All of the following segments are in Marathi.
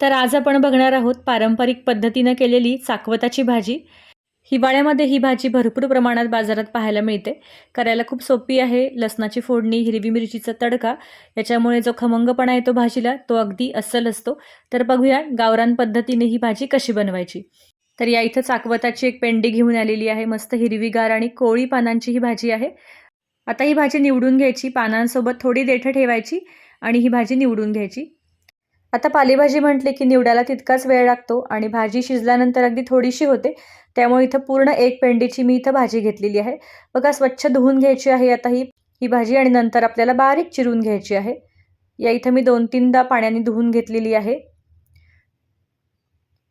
तर आज आपण बघणार आहोत पारंपरिक पद्धतीनं केलेली चाकवताची भाजी. हिवाळ्यामध्ये ही भाजी भरपूर प्रमाणात बाजारात पाहायला मिळते. करायला खूप सोपी आहे. लसणाची फोडणी, हिरवी मिरचीचा तडका याच्यामुळे जो खमंगपणा येतो भाजीला तो अगदी अस्सल असतो. तर बघूया गावरान पद्धतीने ही भाजी कशी बनवायची. तर या इथं चाकवताची एक पेंडी घेऊन आलेली आहे. मस्त हिरवीगार आणि कोवळी पानांची ही भाजी आहे. आता ही भाजी निवडून घ्यायची. पानांसोबत थोडी देठं ठेवायची आणि ही भाजी निवडून घ्यायची. आता पालेभाजी म्हटली की निवडायला तितकाच वेळ लागतो आणि भाजी शिजल्यानंतर अगदी थोडीशी होते. त्यामुळे इथं पूर्ण एक पेंडीची मी इथं भाजी घेतलेली आहे. बघा स्वच्छ धुवून घ्यायची आहे आता ही ही भाजी आणि नंतर आपल्याला बारीक चिरून घ्यायची आहे. या इथं मी 2-3दा पाण्याने धुवून घेतलेली आहे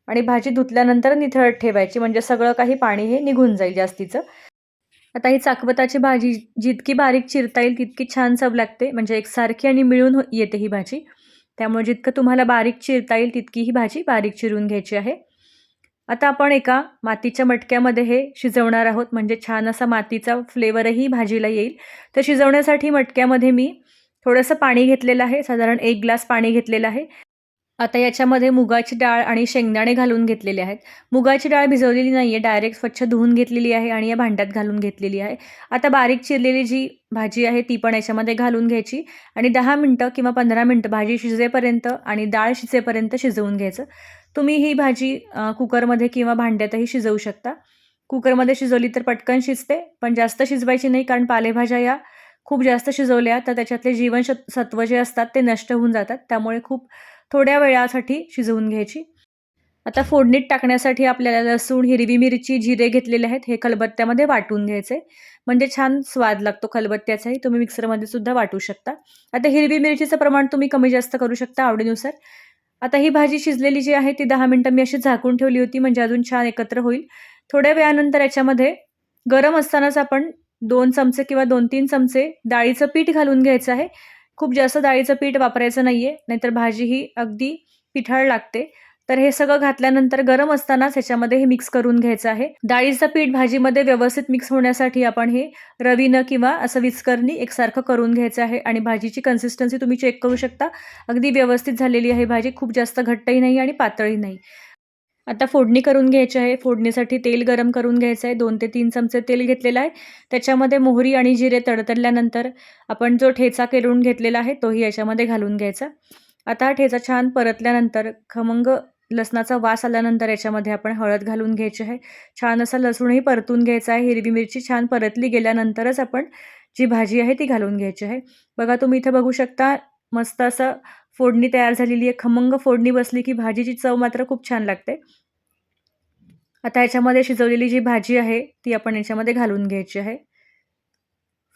आणि भाजी धुतल्यानंतर निथळत ठेवायची म्हणजे सगळं काही पाणी हे निघून जाईल जास्तीचं. आता ही चाकवताची भाजी जितकी बारीक चिरता येईल तितकी छान चव लागते, म्हणजे एकसारखी आणि मिळून येते ही भाजी. त्यामुळे जितकं तुम्हाला बारीक चिरता येईल तितकी ही भाजी बारीक चिरून घ्यायची आहे. आता आपण एका मातीच्या मटक्यामध्ये हे शिजवणार आहोत, म्हणजे छान असा मातीचा फ्लेवरही भाजीला येईल. तर शिजवण्यासाठी मटक्यामध्ये मी थोडंसं पाणी घेतलेलं आहे, साधारण 1 ग्लास पाणी घेतलेलं आहे. आता याच्यामध्ये मुगाची डाळ आणि शेंगदाणे घालून घेतलेले आहेत. मुगाची डाळ भिजवलेली नाही आहे, डायरेक्ट स्वच्छ धुवून घेतलेली आहे आणि या भांड्यात घालून घेतलेली आहे. आता बारीक चिरलेली जी भाजी आहे ती पण याच्यामध्ये घालून घ्यायची आणि 10 मिनटं किंवा 15 मिनटं भाजी शिजेपर्यंत आणि डाळ शिजेपर्यंत शिजवून घ्यायचं. तुम्ही ही भाजी कुकरमध्ये किंवा भांड्यातही शिजवू शकता. कुकरमध्ये शिजवली तर पटकन शिजते, पण जास्त शिजवायची नाही, कारण पालेभाज्या या खूप जास्त शिजवल्या तर त्याच्यातले जीवनसत्व जे असतात ते नष्ट होऊन जातात. त्यामुळे खूप थोड्या वेळासाठी शिजवून घ्यायची. आता फोडणीत टाकण्यासाठी आपल्याला लसूण, हिरवी मिरची, जिरे घेतलेले आहेत. हे खलबत्त्यामध्ये वाटून घ्यायचे, म्हणजे छान स्वाद लागतो खलबत्त्याचाही. तुम्ही मिक्सरमध्ये सुद्धा वाटू शकता. आता हिरवी मिरचीचं प्रमाण तुम्ही कमी जास्त करू शकता आवडीनुसार. आता ही भाजी शिजलेली जी आहे ती 10 मिनिटं मी अशी झाकून ठेवली होती, म्हणजे अजून छान एकत्र होईल. थोड्या वेळानंतर याच्यामध्ये गरम असतानाच आपण 2 चमचे किंवा 2-3 चमचे डाळीचं पीठ घालून घ्यायचं आहे. खूप जास्त डाळीचं पीठ वापरायचं नाहीये, नाहीतर भाजी ही अगदी पिठाळ लागते. तर हे सगळं घातल्यानंतर गरम असतानाच ह्याच्यामध्ये हे मिक्स करून घ्यायचं आहे. डाळीचं पीठ भाजीमध्ये व्यवस्थित मिक्स होण्यासाठी आपण हे रवीनं किंवा असं विस्करनी एकसारखं करून घ्यायचं आहे आणि भाजीची कन्सिस्टन्सी तुम्ही चेक करू शकता. अगदी व्यवस्थित झालेली आहे भाजी, खूप जास्त घट्टही नाही आणि पातळही नाही. आता फोडणी करून घ्यायची आहे. फोडणीसाठी तेल गरम करून घ्यायचं आहे. 2 ते 3 चमचे तेल घेतलेलं आहे. त्याच्यामध्ये मोहरी आणि जिरे तडतडल्यानंतर आपण जो ठेचा करून घेतलेला आहे तोही याच्यामध्ये घालून घ्यायचा. आता हा ठेचा छान परतल्यानंतर खमंग लसणाचा वास आल्यानंतर याच्यामध्ये आपण हळद घालून घ्यायची आहे. छान असा लसूणही परतून घ्यायचा आहे. हिरवी मिरची छान परतली गेल्यानंतरच आपण जी भाजी आहे ती घालून घ्यायची आहे. बघा तुम्ही इथं बघू शकता, मस्त असं फोडणी तयार झालेली आहे. खमंग फोडणी बसली की भाजीची चव मात्र खूप छान लागते. आता याच्यामध्ये शिजवलेली जी भाजी आहे ती आपण याच्यामध्ये घालून घ्यायची आहे.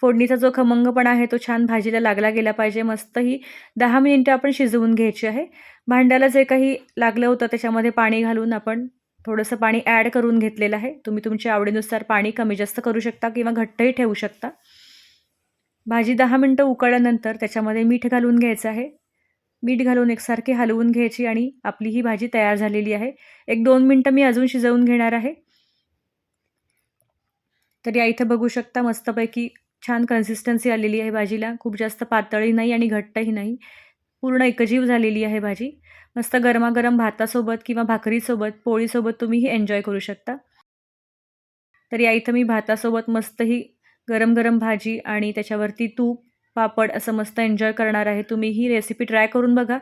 फोडणीचा जो खमंगपणा आहे तो छान भाजीला लागला गेला पाहिजे. मस्त ही 10 मिनिटं आपण शिजवून घ्यायची आहे. भांड्याला जे काही लागलं होतं त्याच्यामध्ये पाणी घालून आपण थोडंसं पाणी ॲड करून घेतलेलं आहे. तुम्ही तुमच्या आवडीनुसार पाणी कमी जास्त करू शकता किंवा घट्टही ठेवू शकता. भाजी 10 मिनिटं उकळल्यानंतर त्याच्यामध्ये मीठ घालून घ्यायचं आहे. मीठ घालून एकसारखी हलवून घ्यायची आणि आपली ही भाजी तयार झालेली आहे. 1-2 मिनिटं मी अजून शिजवून घेणार आहे. तर या इथं बघू शकता मस्तपैकी छान कन्सिस्टन्सी आलेली आहे भाजीला. खूप जास्त पातळही नाही आणि घट्टही नाही. पूर्ण एकजीव झालेली आहे भाजी. मस्त गरमागरम भातासोबत किंवा भाकरीसोबत, पोळीसोबत तुम्ही ही एन्जॉय करू शकता. तर या इथं मी भातासोबत मस्त ही गरम-गरम भाजी आणि त्याच्यावरती तूप, पापड असं मस्त एन्जॉय करणार आहे. तुम्ही ही रेसिपी ट्राय करून बघा.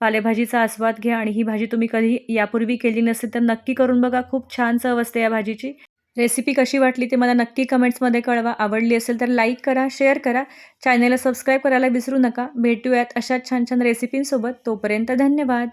पालेभाजीचा आस्वाद घ्या आणि ही भाजी तुम्ही कधी यापूर्वी केली नसेल तर नक्की करून बघा. खूप छान चव असते या भाजीची. रेसिपी कशी वाटली ते मला नक्की कमेंट्समध्ये कळवा. आवडली असेल तर लाईक करा, शेअर करा. चॅनलला सबस्क्राईब करायला विसरू नका. भेटूयात अशाच छान छान रेसिपींसोबत. तोपर्यंत धन्यवाद.